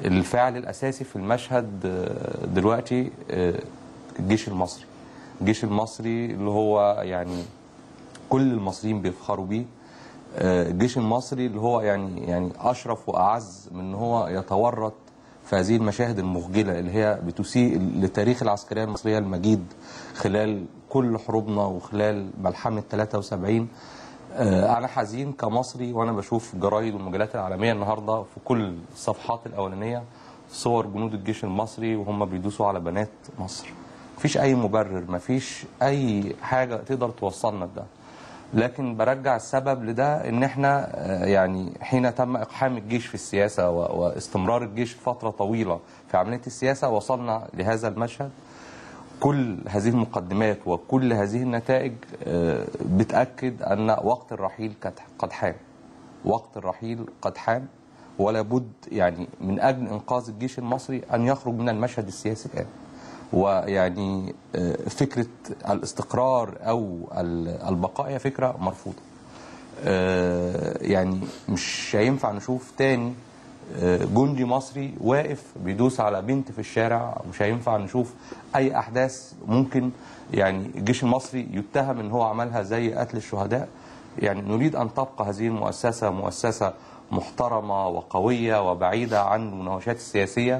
الفاعل الأساسي في المشهد دلوقتي الجيش المصري. الجيش المصري اللي هو يعني كل المصريين بيفخروا بيه. الجيش المصري اللي هو يعني أشرف وأعز من أن هو يتورط في هذه المشاهد المخجلة اللي هي بتسيء لتاريخ العسكرية المصرية المجيد خلال كل حروبنا وخلال ملحمة 73. أنا حزين كمصري وأنا بشوف الجرايد والمجلات العالمية النهاردة في كل الصفحات الأولانية صور جنود الجيش المصري وهم بيدوسوا على بنات مصر. مفيش أي مبرر، مفيش أي حاجة تقدر توصلنا لده. لكن برجع السبب لده ان احنا يعني حين تم اقحام الجيش في السياسه واستمرار الجيش فتره طويله في عمليه السياسه وصلنا لهذا المشهد. كل هذه المقدمات وكل هذه النتائج بتاكد ان وقت الرحيل قد حان. وقت الرحيل قد حان، ولا بد يعني من اجل انقاذ الجيش المصري ان يخرج من المشهد السياسي الان. ويعني فكرة الاستقرار أو البقاء هي فكرة مرفوضة. يعني مش هينفع نشوف تاني جندي مصري واقف بيدوس على بنت في الشارع. مش هينفع نشوف أي أحداث ممكن يعني الجيش المصري يتهم إن هو عملها زي قتل الشهداء. يعني نريد أن تبقى هذه المؤسسة مؤسسة محترمة وقوية وبعيدة عن المناوشات السياسية.